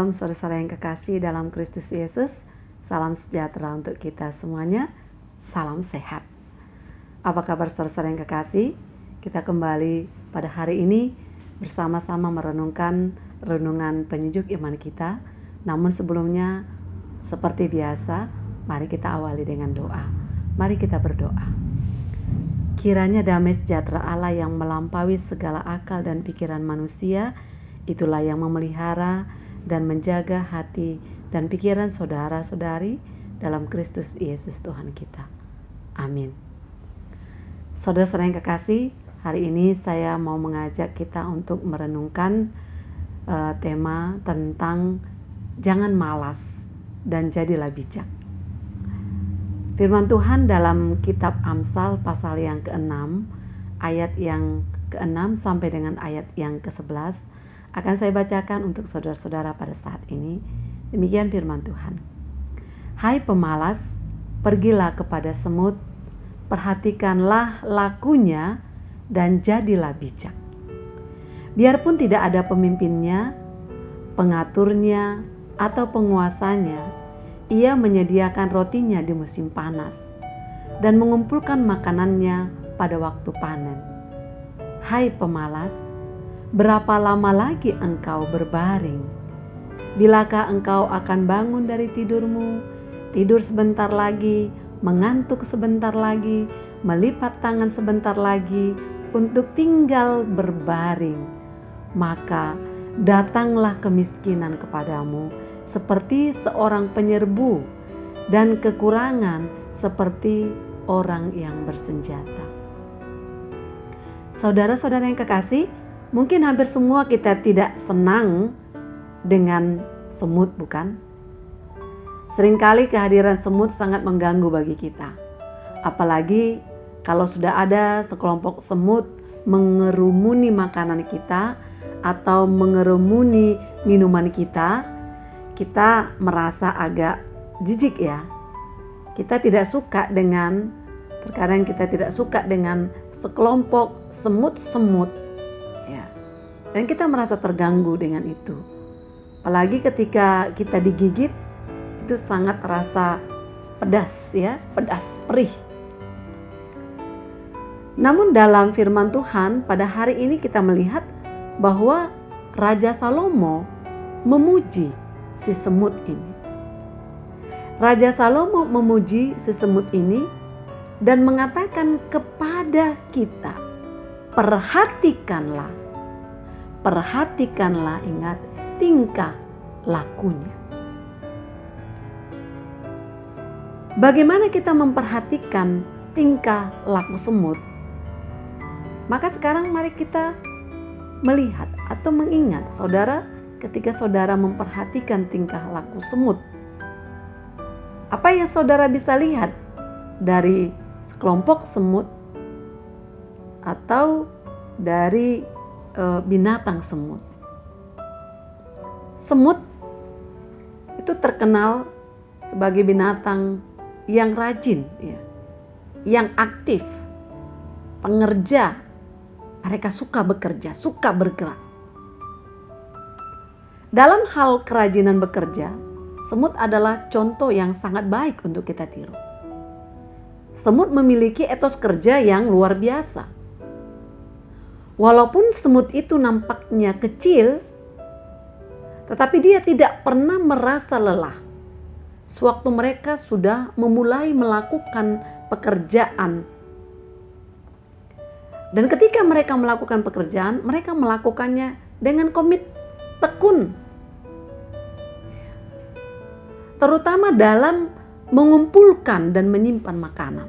Shalom saudara-saudara yang kekasih dalam Kristus Yesus. Salam sejahtera untuk kita semuanya. Salam sehat. Apa kabar saudara-saudara yang kekasih? Kita kembali pada hari ini bersama-sama merenungkan renungan penyejuk iman kita. Namun sebelumnya, seperti biasa, mari kita awali dengan doa. Mari kita berdoa. Kiranya damai sejahtera Allah yang melampaui segala akal dan pikiran manusia, itulah yang memelihara dan menjaga hati dan pikiran saudara-saudari dalam Kristus Yesus Tuhan kita. Amin. Saudara-saudara yang kekasih, hari ini saya mau mengajak kita untuk merenungkan tema tentang jangan malas dan jadilah bijak. Firman Tuhan dalam kitab Amsal pasal yang ke-6, ayat yang ke-6 sampai dengan ayat yang ke-11 akan saya bacakan untuk saudara-saudara pada saat ini. Demikian firman Tuhan. Hai pemalas, pergilah kepada semut, perhatikanlah lakunya dan jadilah bijak. Biarpun tidak ada pemimpinnya, pengaturnya, atau penguasanya, ia menyediakan rotinya di musim panas dan mengumpulkan makanannya pada waktu panen. Hai pemalas, berapa lama lagi engkau berbaring? Bilakah engkau akan bangun dari tidurmu, tidur sebentar lagi, mengantuk sebentar lagi, melipat tangan sebentar lagi untuk tinggal berbaring? Maka datanglah kemiskinan kepadamu seperti seorang penyerbu dan kekurangan seperti orang yang bersenjata. Saudara-saudara yang kekasih, mungkin hampir semua kita tidak senang dengan semut, bukan? Seringkali kehadiran semut sangat mengganggu bagi kita. Apalagi kalau sudah ada sekelompok semut mengerumuni makanan kita atau mengerumuni minuman kita, kita merasa agak jijik ya. Terkadang kita tidak suka dengan sekelompok semut-semut. Dan kita merasa terganggu dengan itu. Apalagi ketika kita digigit, itu sangat terasa pedas ya, pedas, perih. Namun dalam firman Tuhan pada hari ini kita melihat bahwa Raja Salomo memuji si semut ini. Raja Salomo memuji si semut ini dan mengatakan kepada kita, perhatikanlah, ingat, tingkah lakunya. Bagaimana kita memperhatikan tingkah laku semut? Maka sekarang mari kita melihat atau mengingat saudara, ketika saudara memperhatikan tingkah laku semut, apa yang saudara bisa lihat dari sekelompok semut atau dari binatang semut? Semut itu terkenal sebagai binatang yang rajin, ya, yang aktif, pengerja. Mereka suka bekerja, suka bergerak. Dalam hal kerajinan bekerja, semut adalah contoh yang sangat baik untuk kita tiru. Semut memiliki etos kerja yang luar biasa. Walaupun semut itu nampaknya kecil, tetapi dia tidak pernah merasa lelah sewaktu mereka sudah memulai melakukan pekerjaan. Dan ketika mereka melakukan pekerjaan, mereka melakukannya dengan komit tekun. Terutama dalam mengumpulkan dan menyimpan makanan.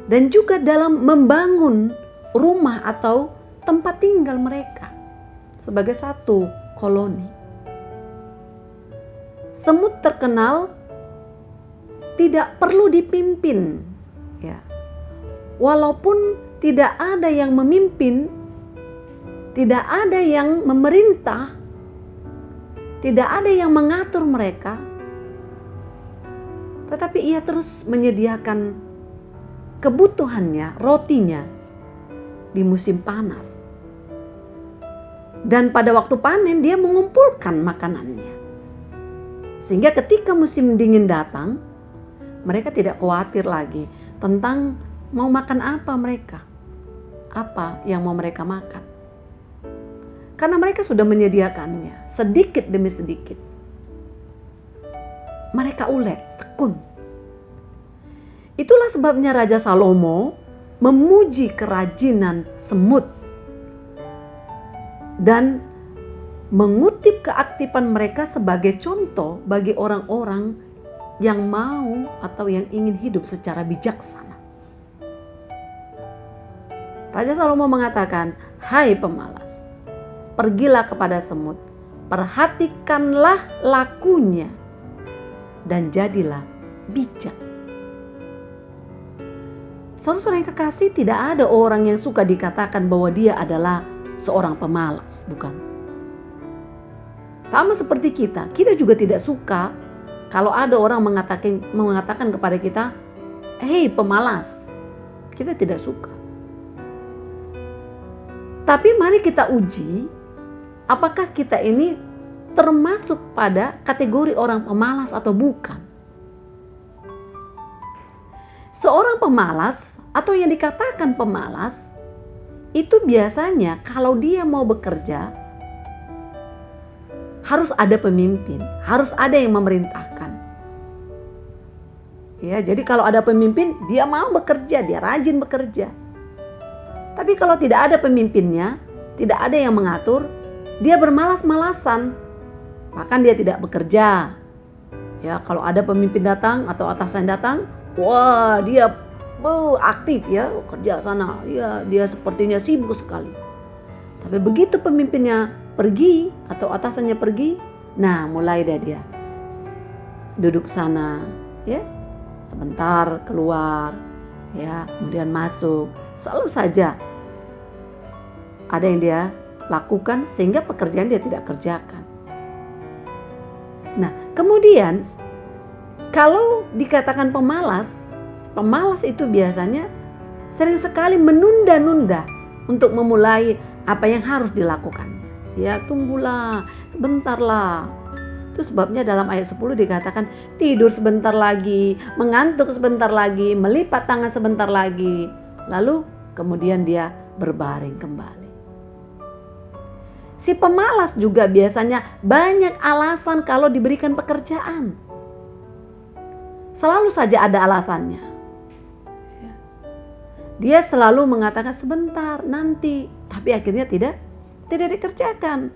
Dan juga dalam membangun rumah atau tempat tinggal mereka sebagai satu koloni. Semut terkenal tidak perlu dipimpin, ya. Walaupun tidak ada yang memimpin, tidak ada yang memerintah, tidak ada yang mengatur mereka, tetapi ia terus menyediakan kebutuhannya, rotinya di musim panas. Dan pada waktu panen dia mengumpulkan makanannya. Sehingga ketika musim dingin datang, mereka tidak khawatir lagi tentang mau makan apa mereka. Apa yang mau mereka makan. Karena mereka sudah menyediakannya sedikit demi sedikit. Mereka ulet, tekun. Itulah sebabnya Raja Salomo memuji kerajinan semut dan mengutip keaktifan mereka sebagai contoh bagi orang-orang yang mau atau yang ingin hidup secara bijaksana. Raja Salomo mengatakan, "Hai pemalas, pergilah kepada semut, perhatikanlah lakunya, dan jadilah bijak." Saudara-saudara yang kekasih, tidak ada orang yang suka dikatakan bahwa dia adalah seorang pemalas, bukan? Sama seperti kita juga tidak suka kalau ada orang mengatakan kepada kita, "Hei pemalas." Kita tidak suka. Tapi mari kita uji, apakah kita ini termasuk pada kategori orang pemalas atau bukan. Seorang pemalas atau yang dikatakan pemalas itu biasanya kalau dia mau bekerja harus ada pemimpin, harus ada yang memerintahkan. Ya, jadi kalau ada pemimpin dia mau bekerja, dia rajin bekerja. Tapi kalau tidak ada pemimpinnya, tidak ada yang mengatur, dia bermalas-malasan. Bahkan dia tidak bekerja. Ya, kalau ada pemimpin datang atau atasan datang, wah dia aktif ya, kerja sana. Ya, dia sepertinya sibuk sekali. Tapi begitu pemimpinnya pergi atau atasannya pergi, nah mulai dia duduk sana, ya, sebentar keluar, ya, kemudian masuk. Selalu saja ada yang dia lakukan sehingga pekerjaan dia tidak kerjakan. Nah, kemudian kalau dikatakan pemalas itu biasanya sering sekali menunda-nunda untuk memulai apa yang harus dilakukannya. Ya, tunggulah, sebentarlah. Itu sebabnya dalam ayat 10 dikatakan tidur sebentar lagi, mengantuk sebentar lagi, melipat tangan sebentar lagi. Lalu kemudian dia berbaring kembali. Si pemalas juga biasanya banyak alasan kalau diberikan pekerjaan. Selalu saja ada alasannya. Dia selalu mengatakan sebentar, nanti, tapi akhirnya tidak dikerjakan.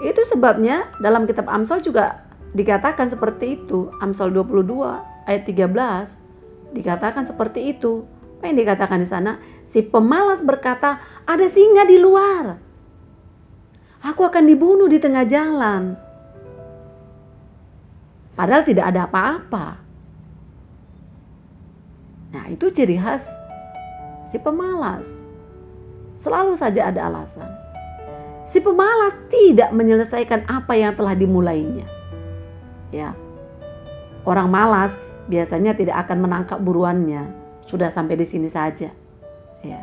Itu sebabnya dalam kitab Amsal juga dikatakan seperti itu. Amsal 22 ayat 13 dikatakan seperti itu. Apa yang dikatakan di sana? Si pemalas berkata, ada singa di luar. Aku akan dibunuh di tengah jalan. Padahal tidak ada apa-apa. Nah, itu ciri khas si pemalas. Selalu saja ada alasan. Si pemalas tidak menyelesaikan apa yang telah dimulainya. Ya. Orang malas biasanya tidak akan menangkap buruannya. Sudah sampai di sini saja. Ya.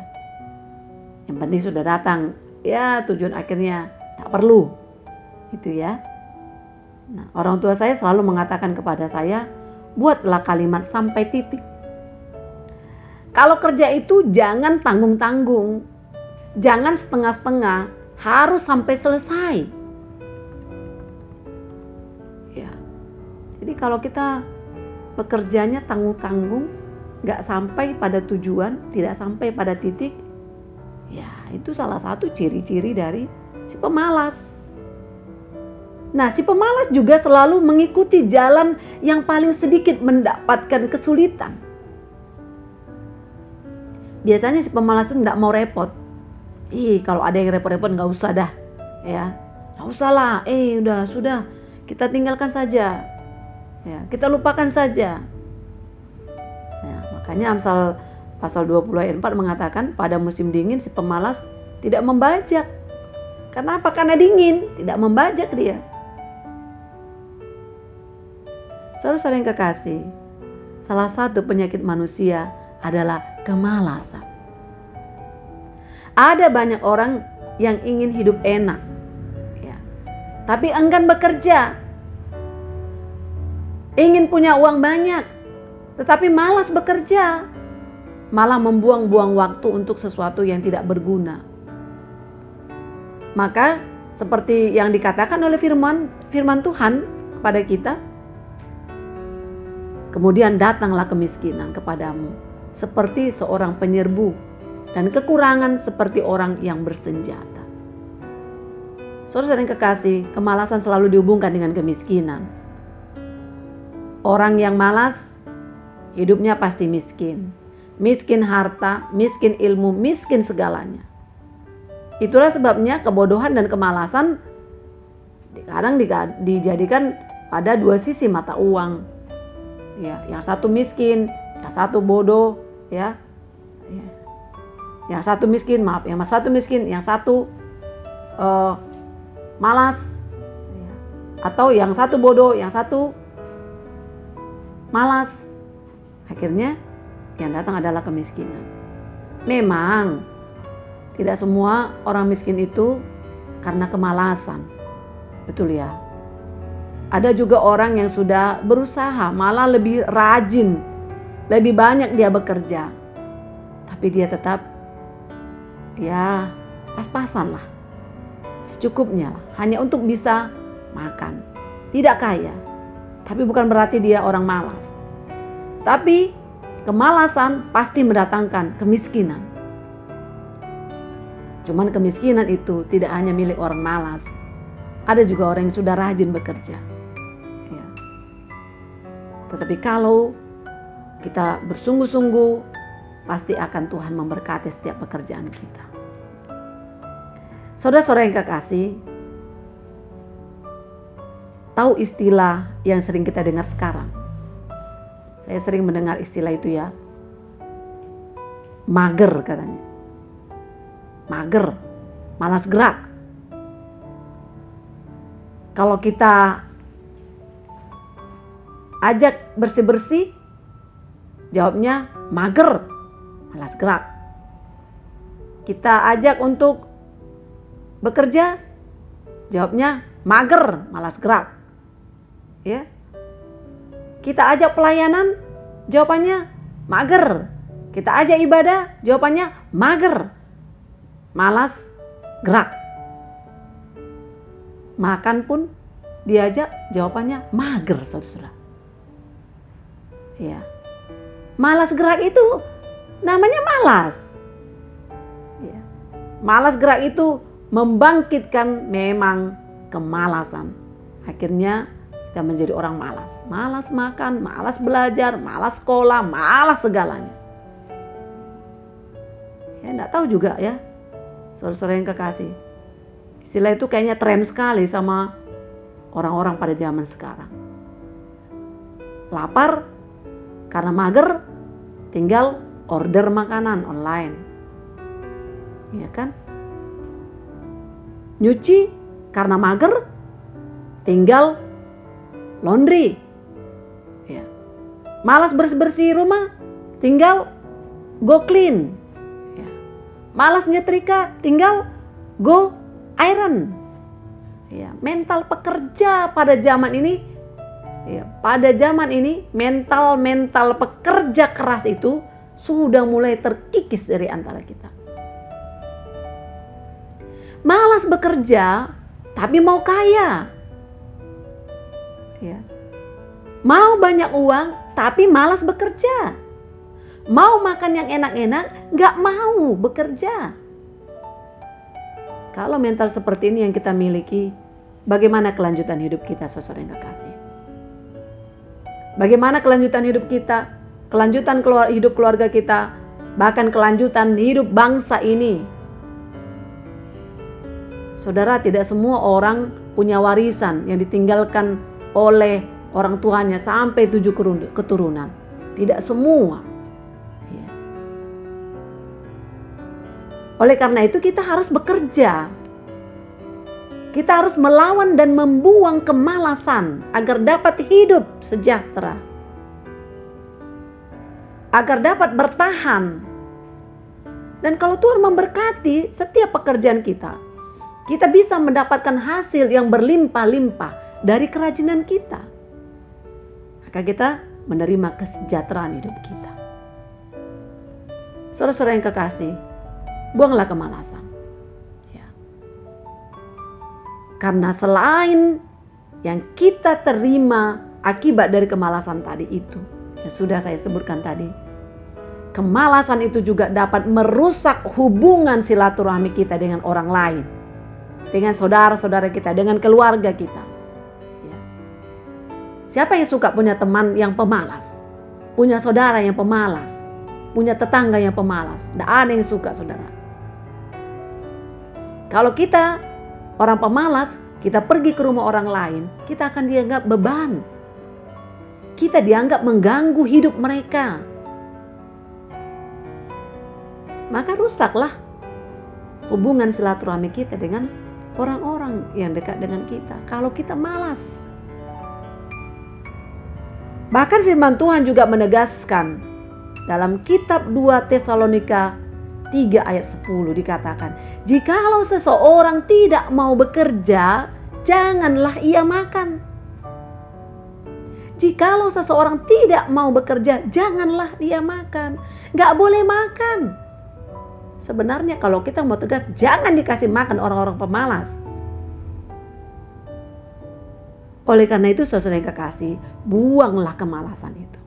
Yang penting sudah datang. Ya, tujuan akhirnya tak perlu. Itu ya. Nah, orang tua saya selalu mengatakan kepada saya, buatlah kalimat sampai titik. Kalau kerja itu jangan tanggung-tanggung, jangan setengah-setengah, harus sampai selesai. Ya, jadi kalau kita bekerjanya tanggung-tanggung, nggak sampai pada tujuan, tidak sampai pada titik, ya itu salah satu ciri-ciri dari si pemalas. Nah, si pemalas juga selalu mengikuti jalan yang paling sedikit mendapatkan kesulitan. Biasanya si pemalas itu nggak mau repot. Kalau ada yang repot-repot nggak usah dah, ya, nggak usah lah. Sudah, kita tinggalkan saja, ya, kita lupakan saja. Nah, makanya Amsal pasal 20 ayat 4 mengatakan pada musim dingin si pemalas tidak membajak. Kenapa? Karena dingin, tidak membajak dia. Saudara-saudara yang kekasih, salah satu penyakit manusia adalah kemalasan. Ada banyak orang yang ingin hidup enak, ya, tapi enggan bekerja. Ingin punya uang banyak, tetapi malas bekerja, malah membuang-buang waktu untuk sesuatu yang tidak berguna. Maka seperti yang dikatakan oleh firman Tuhan kepada kita, kemudian datanglah kemiskinan kepadamu seperti seorang penyerbu, dan kekurangan seperti orang yang bersenjata. Saudara yang kekasih, kemalasan selalu dihubungkan dengan kemiskinan. Orang yang malas, hidupnya pasti miskin. Miskin harta, miskin ilmu, miskin segalanya. Itulah sebabnya kebodohan dan kemalasan kadang dijadikan pada dua sisi mata uang. Ya, yang satu miskin, yang satu bodoh, ya. Yang satu miskin, yang satu malas. Atau yang satu bodoh, yang satu malas. Akhirnya yang datang adalah kemiskinan. Memang tidak semua orang miskin itu karena kemalasan. Betul ya. Ada juga orang yang sudah berusaha, malah lebih rajin, lebih banyak dia bekerja, tapi dia tetap ya pas-pasan lah, secukupnya lah, hanya untuk bisa makan. Tidak kaya, tapi bukan berarti dia orang malas. Tapi kemalasan pasti mendatangkan kemiskinan. Cuman kemiskinan itu tidak hanya milik orang malas. Ada juga orang yang sudah rajin bekerja. Ya. Tetapi kalau kita bersungguh-sungguh, pasti akan Tuhan memberkati setiap pekerjaan kita. Saudara-saudara yang kekasih, tahu istilah yang sering kita dengar sekarang? Saya sering mendengar istilah itu ya. Mager katanya. Mager, malas gerak. Kalau kita ajak bersih-bersih, jawabnya mager, malas gerak. Kita ajak untuk bekerja, jawabnya mager, malas gerak. Ya. Kita ajak pelayanan, jawabannya mager. Kita ajak ibadah, jawabannya mager, malas gerak. Makan pun diajak, jawabannya mager, saudara. Ya. Malas gerak itu namanya malas. Ya. Malas gerak itu membangkitkan memang kemalasan. Akhirnya kita menjadi orang malas. Malas makan, malas belajar, malas sekolah, malas segalanya. Ya, enggak tahu juga ya, saudara-saudara yang kekasih. Istilah itu kayaknya tren sekali sama orang-orang pada zaman sekarang. Lapar karena mager, tinggal order makanan online. Iya kan? Nyuci karena mager, tinggal laundry. Ya. Malas bersih-bersih rumah, tinggal go clean. Ya. Malas nyetrika, tinggal go iron. Ya, mental pekerja pada zaman ini, ya, mental pekerja keras itu sudah mulai terkikis dari antara kita. Malas bekerja, tapi mau kaya. Ya. Mau banyak uang, tapi malas bekerja. Mau makan yang enak-enak, gak mau bekerja. Kalau mental seperti ini yang kita miliki, bagaimana kelanjutan hidup kita, saudara yang kekasih? Bagaimana kelanjutan hidup kita, kelanjutan hidup keluarga kita, bahkan kelanjutan hidup bangsa ini? Saudara, tidak semua orang punya warisan yang ditinggalkan oleh orang tuanya sampai 7 keturunan. Tidak semua. Ya. Oleh karena itu kita harus bekerja. Kita harus melawan dan membuang kemalasan agar dapat hidup sejahtera. Agar dapat bertahan. Dan kalau Tuhan memberkati setiap pekerjaan kita, Kita bisa mendapatkan hasil yang berlimpah-limpah dari kerajinan kita. Maka kita menerima kesejahteraan hidup kita. Saudara-saudara yang kekasih, buanglah kemalasan. Ya. Karena selain yang kita terima akibat dari kemalasan tadi itu, yang sudah saya sebutkan tadi, kemalasan itu juga dapat merusak hubungan silaturahmi kita dengan orang lain, dengan saudara-saudara kita, dengan keluarga kita. Ya. Siapa yang suka punya teman yang pemalas, punya saudara yang pemalas, punya tetangga yang pemalas? Tidak ada yang suka, saudara. Kalau kita orang pemalas, kita pergi ke rumah orang lain, kita akan dianggap beban. Kita dianggap mengganggu hidup mereka. Maka rusaklah hubungan silaturahmi kita dengan orang-orang yang dekat dengan kita kalau kita malas. Bahkan firman Tuhan juga menegaskan dalam kitab 2 Tesalonika 3 ayat 10 dikatakan, jikalau seseorang tidak mau bekerja, janganlah ia makan. Jikalau seseorang tidak mau bekerja, janganlah dia makan. Gak boleh makan. Sebenarnya kalau kita mau tegas, jangan dikasih makan orang-orang pemalas. Oleh karena itu, saudara yang kekasih, buanglah kemalasan itu.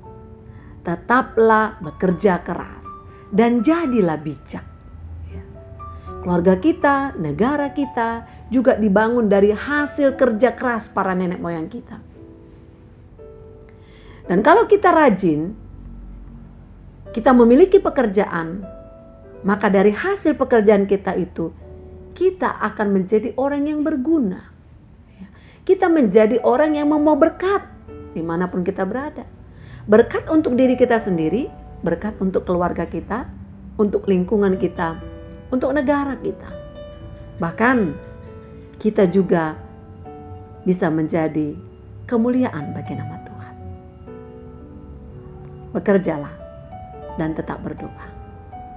Tetaplah bekerja keras dan jadilah bijak. Ya. Keluarga kita, negara kita juga dibangun dari hasil kerja keras para nenek moyang kita. Dan kalau kita rajin, kita memiliki pekerjaan, maka dari hasil pekerjaan kita itu, kita akan menjadi orang yang berguna. Kita menjadi orang yang membawa berkat dimanapun kita berada. Berkat untuk diri kita sendiri, berkat untuk keluarga kita, untuk lingkungan kita, untuk negara kita. Bahkan kita juga bisa menjadi kemuliaan bagi nama Tuhan. Bekerjalah dan tetap berdoa.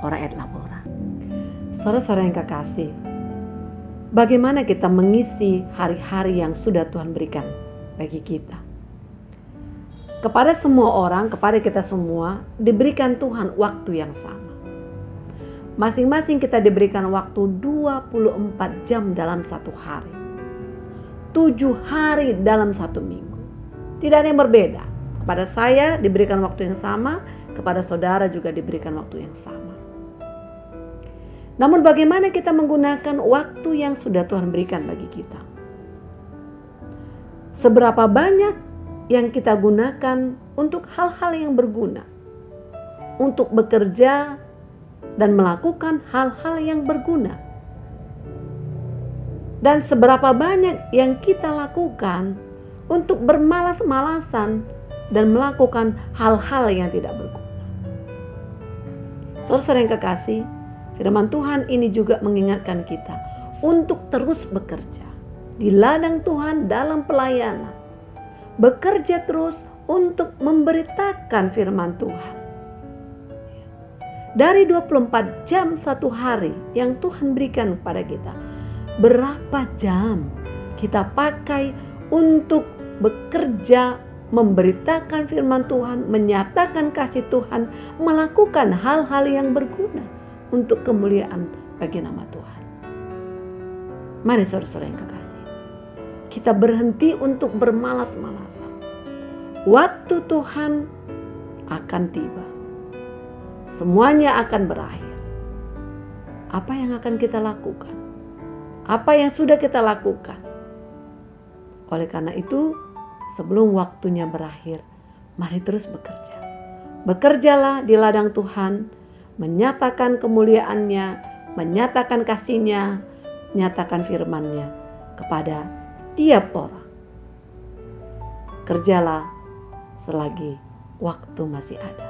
Ora et labora. Saudara-saudara yang kekasih, bagaimana kita mengisi hari-hari yang sudah Tuhan berikan bagi kita? Kepada semua orang, kepada kita semua, diberikan Tuhan waktu yang sama. Masing-masing kita diberikan waktu 24 jam dalam satu hari. 7 hari dalam satu minggu. Tidak ada yang berbeda. Kepada saya diberikan waktu yang sama, kepada saudara juga diberikan waktu yang sama. Namun bagaimana kita menggunakan waktu yang sudah Tuhan berikan bagi kita? Seberapa banyak yang kita gunakan untuk hal-hal yang berguna, untuk bekerja dan melakukan hal-hal yang berguna, dan seberapa banyak yang kita lakukan untuk bermalas-malasan dan melakukan hal-hal yang tidak berguna. Saudara yang kekasih, firman Tuhan ini juga mengingatkan kita untuk terus bekerja di ladang Tuhan dalam pelayanan. Bekerja terus untuk memberitakan firman Tuhan. Dari 24 jam satu hari yang Tuhan berikan kepada kita, berapa jam kita pakai untuk bekerja, memberitakan firman Tuhan, menyatakan kasih Tuhan, melakukan hal-hal yang berguna untuk kemuliaan bagi nama Tuhan. Mari saudara-saudara yang kekasih, kita berhenti untuk bermalas-malasan. Waktu Tuhan akan tiba. Semuanya akan berakhir. Apa yang akan kita lakukan? Apa yang sudah kita lakukan? Oleh karena itu, sebelum waktunya berakhir, mari terus bekerja. Bekerjalah di ladang Tuhan, menyatakan kemuliaannya, menyatakan kasih-Nya, nyatakan firman-Nya kepada setiap orang. Kerjalah selagi waktu masih ada.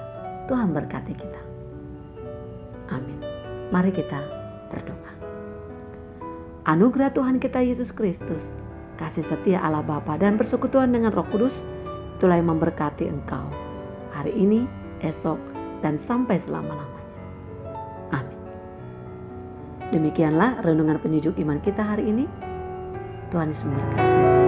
Tuhan berkati kita. Amin. Mari kita berdoa. Anugerah Tuhan kita Yesus Kristus, kasih setia Allah Bapa dan persekutuan dengan Roh Kudus, itulah yang memberkati engkau hari ini, esok, dan sampai selama-lamanya. Amin. Demikianlah renungan penyejuk iman kita hari ini. Tuhan Yesus memberkati.